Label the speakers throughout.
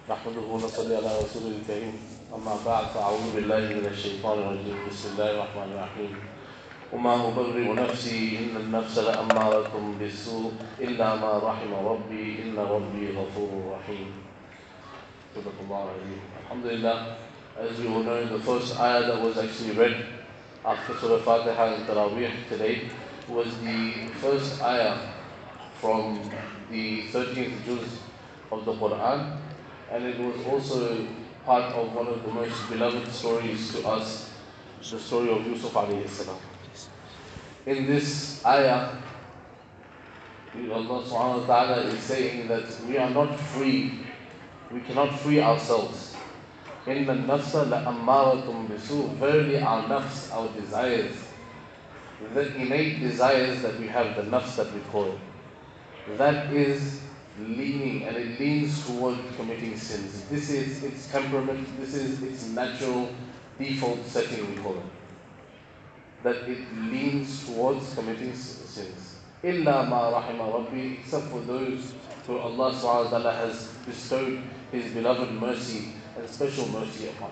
Speaker 1: نحمده ونصلي على رسوله الكريم أما بعد فأعوذ بالله من الشيطان الرجيم بسم الله الرحمن الرحيم وما أبرئ نفسي إن النفس لأمارة بالسوء إلا ما رحم ربي إن ربي غفور رحيم. صدق الله العظيم. Alhamdulillah, as we all know, the first ayah that was actually read after Surah Fatiha and Taraweeh today was the first ayah from the 13th juz of the Quran, and it was also part of one of the most beloved stories to us, the story of Yusuf alayhi salam. In this ayah, Allah subhanahu wa ta'ala is saying that we are not free, we cannot free ourselves. إِنَّ النَّفْسَ لَأَمَّارَةٌ بِسُوءٍ. Verily our nafs, our desires, the innate desires that we have, the nafs that we call it, that is leaning, and it leans toward committing sins. This is its temperament, this is its natural default setting, we call it. That it leans towards committing sins. إِلَّا مَا رَحِمَ رَبِّي. Except for those who Allah subhanahu wa ta'ala has bestowed His beloved mercy and special mercy upon.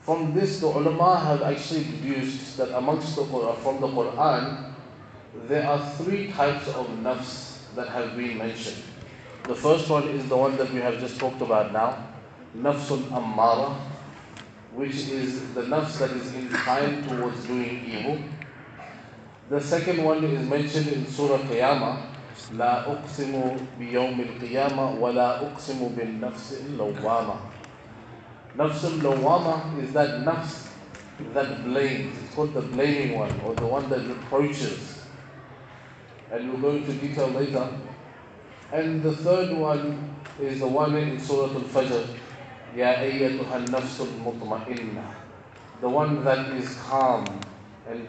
Speaker 1: From this, the ulama have actually deduced that amongst from the Quran, there are three types of nafs that have been mentioned. The first one is the one that we have just talked about now, nafsul ammara, which is the nafs that is inclined towards doing evil. The second one is mentioned in Surah Qiyamah, لا أقسم بيوم القيامة ولا أقسم بالنفس اللوامة. Nafs al-lawama is that nafs that blames. It's called the blaming one, or the one that reproaches. And we'll go into detail later. And the third one is the one in Surah Al-Fajr, Ya ayyatuha an-nafsul mutma'inna, the one that is calm, and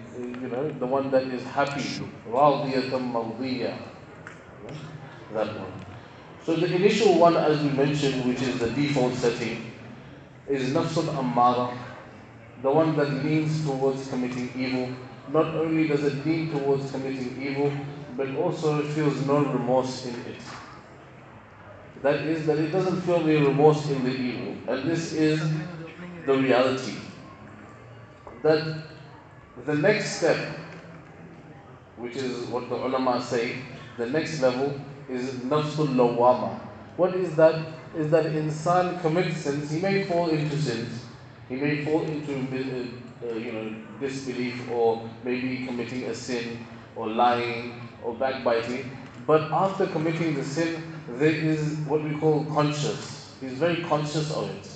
Speaker 1: the one that is happy, radiyatan mardiyya, that one. So the initial one, as we mentioned, which is the default setting, is nafsul ammara, the one that leans towards committing evil. Not only does it lean towards committing evil, but also feels no remorse in it. That is, that it doesn't feel the remorse in the evil. And this is the reality. That the next step, which is what the ulama say, the next level is nafsul lawama. What is that? Is that insan commits sins. He may fall into sins. He may fall into disbelief, or maybe committing a sin, or lying, or backbiting. But after committing the sin, there is what we call conscious. He's very conscious of it.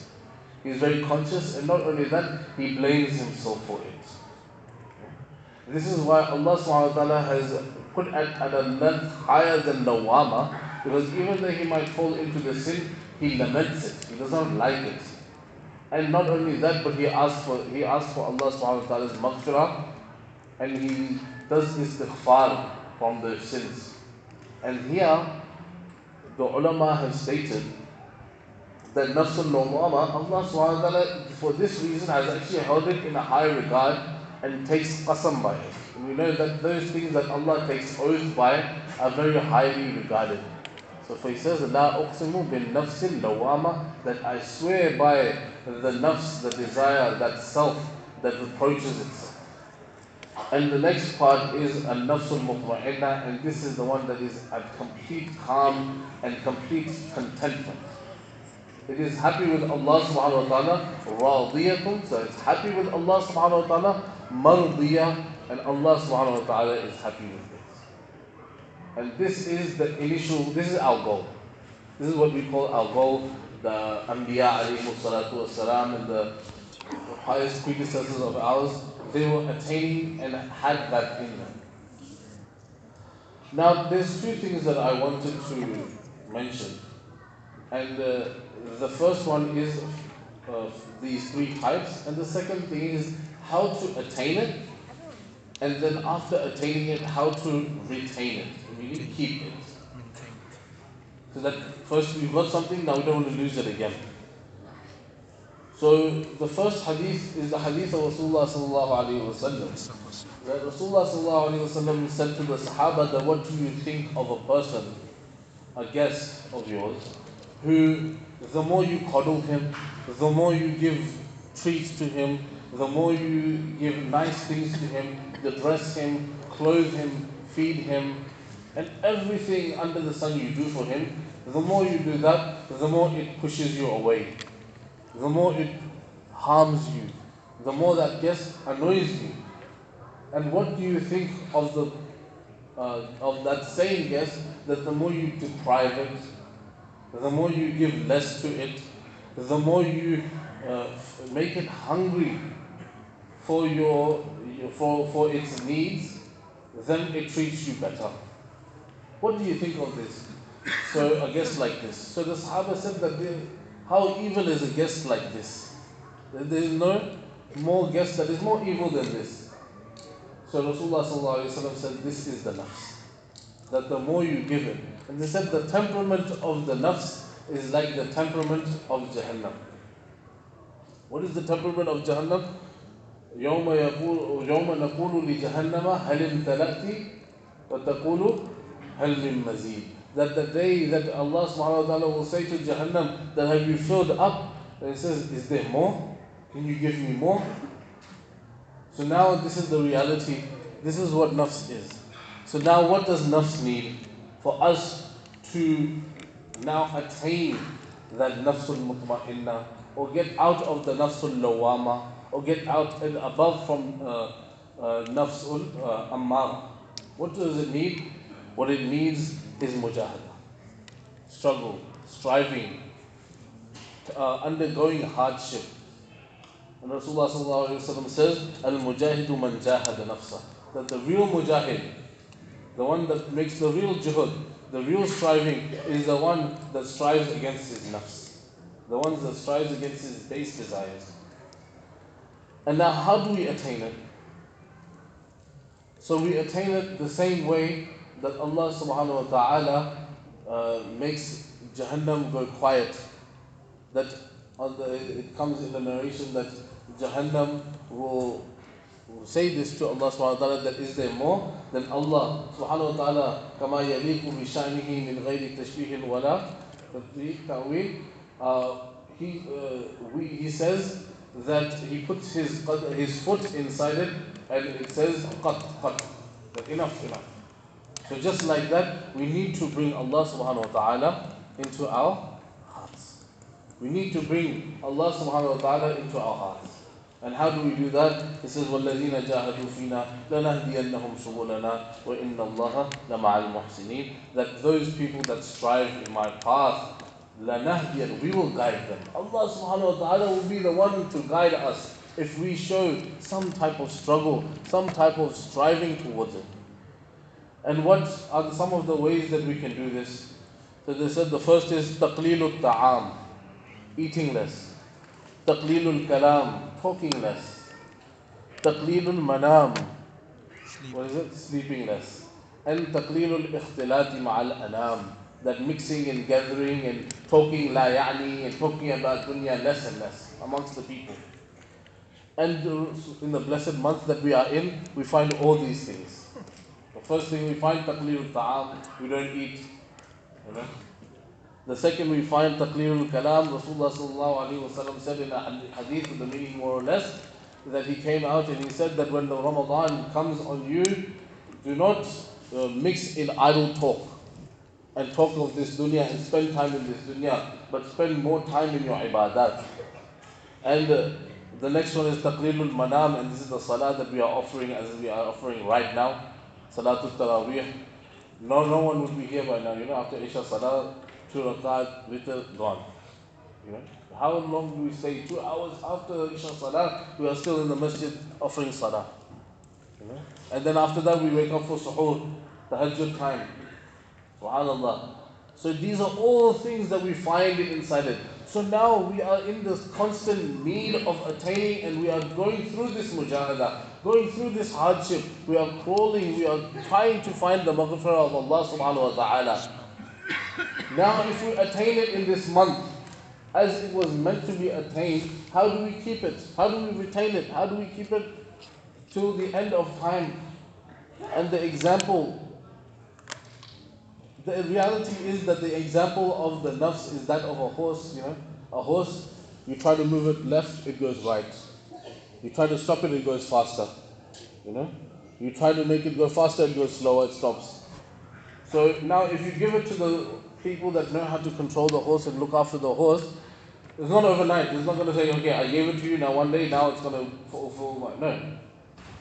Speaker 1: He's very conscious, and not only that, he blames himself for it. This is why Allah subhanahu wa ta'ala has put at a length higher than lawama, because even though he might fall into the sin, he laments it. He does not like it. And not only that, but he asks for Allah subhanahu wa ta'ala's maghfirah, and he does istighfar from the sins. And here, the ulama have stated that nafsul lawama, Allah subhanahu wa ta'ala, for this reason, has actually held it in a high regard and takes qasam by it. And we know that those things that Allah takes oath by are very highly regarded. So if he says, La uqsimu bin nafsil lawama, that I swear by the nafs, the desire, that self that reproaches itself. And the next part is an-nafsul mutma'inna, and this is the one that is at complete calm and complete contentment. It is happy with Allah subhanahu wa ta'ala, radiyatun, so it's happy with Allah subhanahu wa ta'ala, mardiyah, and Allah subhanahu wa ta'ala is happy with this. And this is the initial, this is our goal. This is what we call our goal. The Anbiya alayhi salatu wassalam and the highest predecessors of ours, they were attaining and had that in them. Now, there's two things that I wanted to mention. And the first one is these three types. And the second thing is how to attain it. And then after attaining it, how to retain it. We need to keep it. So that first we've got something, now we don't want to lose it again. So the first hadith is the hadith of Rasulullah sallallahu alayhi wa sallam. That Rasulullah sallallahu alayhi wa sallam said to the Sahaba that what do you think of a person a guest of yours who, the more you coddle him, the more you give treats to him, the more you give nice things to him, you dress him, clothe him, feed him, and everything under the sun you do for him, the more you do that, the more it pushes you away, the more it harms you, the more that guest annoys you. And what do you think of that same guest, that the more you deprive it, the more you give less to it, the more you make it hungry for for its needs, then it treats you better. What do you think of this? So a guest like this. So the Sahaba said that how evil is a guest like this? There is no more guest that is more evil than this. So Rasulullah ﷺ said, this is the nafs. That the more you give it. And they said the temperament of the nafs is like the temperament of Jahannam. What is the temperament of Jahannam? يوم نقول لجهنم هل امتلأت وتقول هل من مزيد. That the day that Allah subhanahu wa ta'ala will say to Jahannam, that have you filled up? And it says, is there more? Can you give me more? So now this is the reality. This is what nafs is. So now what does nafs need? For us to now attain that nafsul mutma'inna, or get out of the nafsul lawama, or get out and above from nafsul ammar. What does it need? What it needs is mujahada, struggle, striving, undergoing hardship. And Rasulullah ﷺ says, Al-Mujahidu man jahada nafsa. That the real mujahid, the one that makes the real juhud, the real striving, is the one that strives against his nafs. The one that strives against his base desires. And now how do we attain it? So we attain it the same way that Allah subhanahu wa ta'ala makes Jahannam go quiet. That it comes in the narration that Jahannam will say this to Allah subhanahu wa ta'ala, that is there more? Then Allah subhanahu wa ta'ala, كما يليق بشأنه من غير تشبيه ولا تأويل, he says that he puts his foot inside it and it says qat, that enough. So just like that, we need to bring Allah subhanahu wa ta'ala into our hearts. We need to bring Allah subhanahu wa ta'ala into our hearts. And how do we do that? He says, وَالَّذِينَ جَاهَدُوا فِينَا لَنَهْدِيَنَّهُمْ سُبُلَنَا وَإِنَّ اللَّهَ لَمَعَ الْمُحْسِنِينَ. That those people that strive in my path, لَنَهْدِيَنَّ, we will guide them. Allah subhanahu wa ta'ala will be the one to guide us if we show some type of struggle, some type of striving towards it. And what are some of the ways that we can do this? So they said the first is تَقْلِيلُ الطَّعَامِ, eating less. تَقْلِيلُ الْكَلَامِ, talking less. تَقْلِيلُ الْمَنَامِ, what is it? Sleeping less. And تَقْلِيلُ الْإِخْتِلَاطِ مَعَ الْأَنَامِ, that mixing and gathering and talking لَا يَعْنِي, and talking about dunya less and less amongst the people. And in the blessed month that we are in, we find all these things. The first thing we find, taqleel al-ta'am, we don't eat. Amen. The second we find, taqleel al-kalam. Rasulullah sallallahu alayhi wa sallam said in a hadith, with the meaning more or less, that he came out and he said that when the Ramadan comes on you, do not mix in idle talk and talk of this dunya and spend time in this dunya, but spend more time in your ibadat. And the next one is taqleel al-manam, and this is the salah that we are offering right now. Salatul Taraweeh. No one would be here by now. After Isha Salah, 2 rakat, witr, gone. How long do we stay? 2 hours after Isha Salah, we are still in the masjid offering Salah. And then after that, we wake up for suhoor, tahajjud time. Subhanallah. So these are all things that we find inside it. So now we are in this constant need of attaining, and we are going through this mujahada, going through this hardship. We are crawling, we are trying to find the maghfirah of Allah subhanahu wa ta'ala. Now if we attain it in this month, as it was meant to be attained, how do we keep it? How do we retain it? How do we keep it till the end of time? And the example The reality is that the example of the nafs is that of a horse, A horse, you try to move it left, it goes right. You try to stop it, it goes faster. You try to make it go faster, it goes slower, it stops. So now if you give it to the people that know how to control the horse and look after the horse, it's not overnight. It's not going to say, okay, I gave it to you, now one day, now it's going to fulfill. No.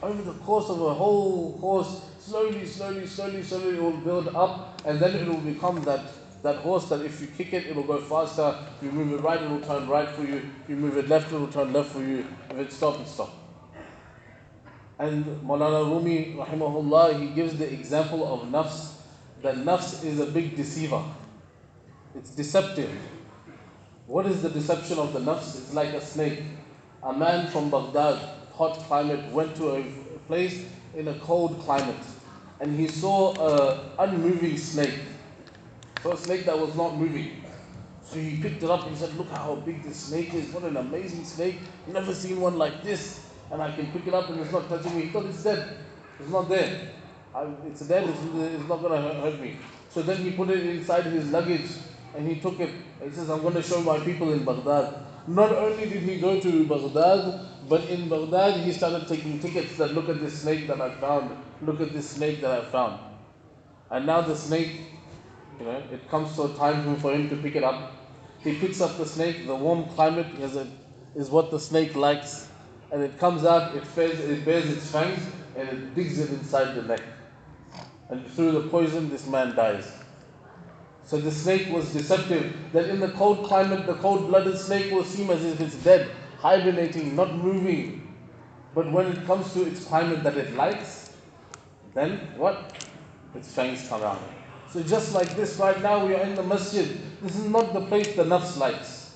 Speaker 1: Over the course of a whole horse, slowly, it will build up, and then it will become that horse that if you kick it, it will go faster. If you move it right, it will turn right for you. If you move it left, it will turn left for you. If it stops, it stops. And Molana Rumi, rahimahullah, he gives the example of nafs, that nafs is a big deceiver. It's deceptive. What is the deception of the nafs? It's like a snake. A man from Baghdad, hot climate, went to a place in a cold climate, and he saw an unmoving snake. So a snake that was not moving. So he picked it up and he said, look how big this snake is. What an amazing snake. Never seen one like this. And I can pick it up and it's not touching me. He thought it's dead. It's not there. It's dead. It's not going to hurt me. So then he put it inside his luggage and he took it. He says, I'm going to show my people in Baghdad. Not only did he go to Baghdad, but in Baghdad he started taking tickets that look at this snake that I found. Look at this snake that I found. And now the snake, it comes to a time for him to pick it up. He picks up the snake. The warm climate is what the snake likes. And it comes out, it bears its fangs, and it digs it inside the neck. And through the poison, this man dies. So the snake was deceptive, that in the cold climate, the cold-blooded snake will seem as if it's dead, hibernating, not moving. But when it comes to its climate that it likes, then what? Its fangs come out. So just like this, right now we are in the masjid. This is not the place the nafs likes.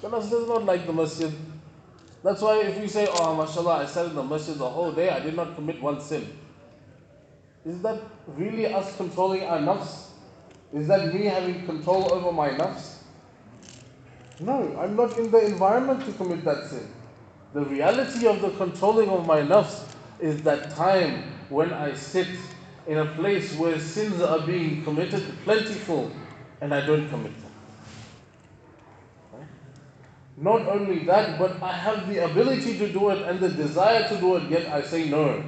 Speaker 1: The nafs does not like the masjid. That's why if we say, oh mashallah, I sat in the masjid the whole day, I did not commit one sin. Is that really us controlling our nafs? Is that me having control over my nafs? No, I'm not in the environment to commit that sin. The reality of the controlling of my nafs is that time when I sit in a place where sins are being committed plentiful and I don't commit them. Not only that, but I have the ability to do it and the desire to do it, yet I say no.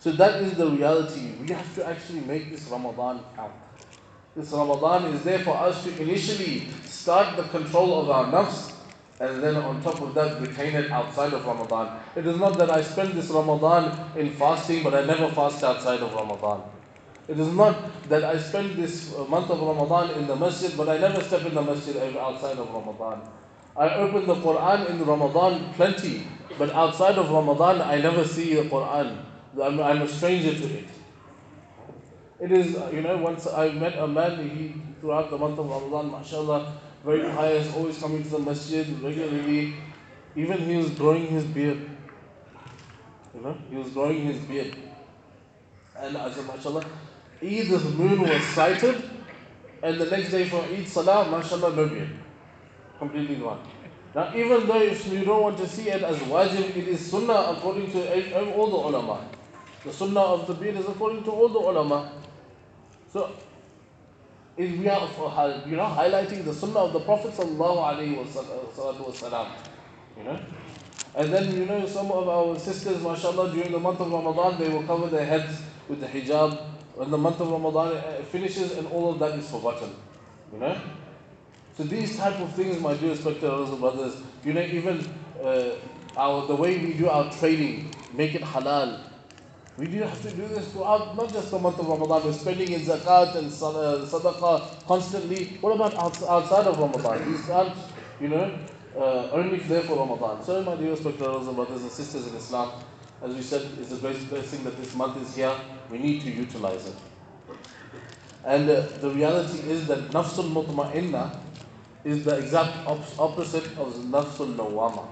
Speaker 1: So that is the reality. We have to actually make this Ramadan count. This Ramadan is there for us to initially start the control of our nafs, and then on top of that retain it outside of Ramadan. It is not that I spend this Ramadan in fasting, but I never fast outside of Ramadan. It is not that I spend this month of Ramadan in the masjid, but I never step in the masjid outside of Ramadan. I open the Quran in Ramadan plenty, but outside of Ramadan I never see the Quran. I'm a stranger to it. It is, once I met a man, he throughout the month of Ramadan, mashallah, very pious, always coming to the masjid regularly. Even he was growing his beard. He was growing his beard. And I said, mashallah, Eid, the moon was sighted, and the next day for Eid Salah, mashallah, no beard. Completely gone. Now, even though if you don't want to see it as wajib, it is sunnah according to all the ulama. The sunnah of the beard is according to all the ulama. So, if we are highlighting the sunnah of the Prophet sallallahu alaihi wasallam, And then, some of our sisters, mashallah, during the month of Ramadan, they will cover their heads with the hijab. When the month of Ramadan finishes and all of that is forgotten. So these type of things, my dear respected brothers, even the way we do our trading, make it halal. We do have to do this throughout, not just the month of Ramadan. We're spending in zakat and sadaqah constantly. What about outside of Ramadan? These aren't, only there for Ramadan. So, my dear respected brothers and sisters in Islam, as we said, it's a great blessing that this month is here. We need to utilize it. And the reality is that nafsul mutma'inna is the exact opposite of nafsul lawama.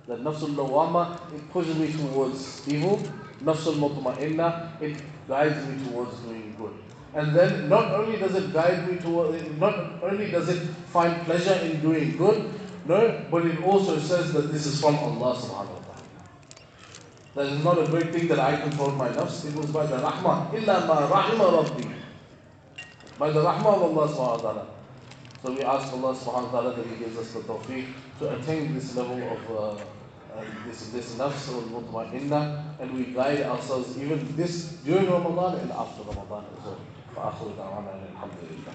Speaker 1: That nafsul lawama, it pushes me towards evil. Nafsul mutma'inna, it guides me towards doing good. And then not only does it guide me not only does it find pleasure in doing good, no, but it also says that this is from Allah subhanahu wa ta'ala. That is not a great thing that I control my nafs. It was by the rahmah. Illa ma rahima rabbi. by the rahmah of Allah subhanahu wa ta'ala. So we ask Allah subhanahu wa ta'ala that He gives us the tawfiq to attain this level of this nafs al-mutmainna, and we guide ourselves even this during Ramadan and after Ramadan as well. فآخر دعوانا الحمد لله.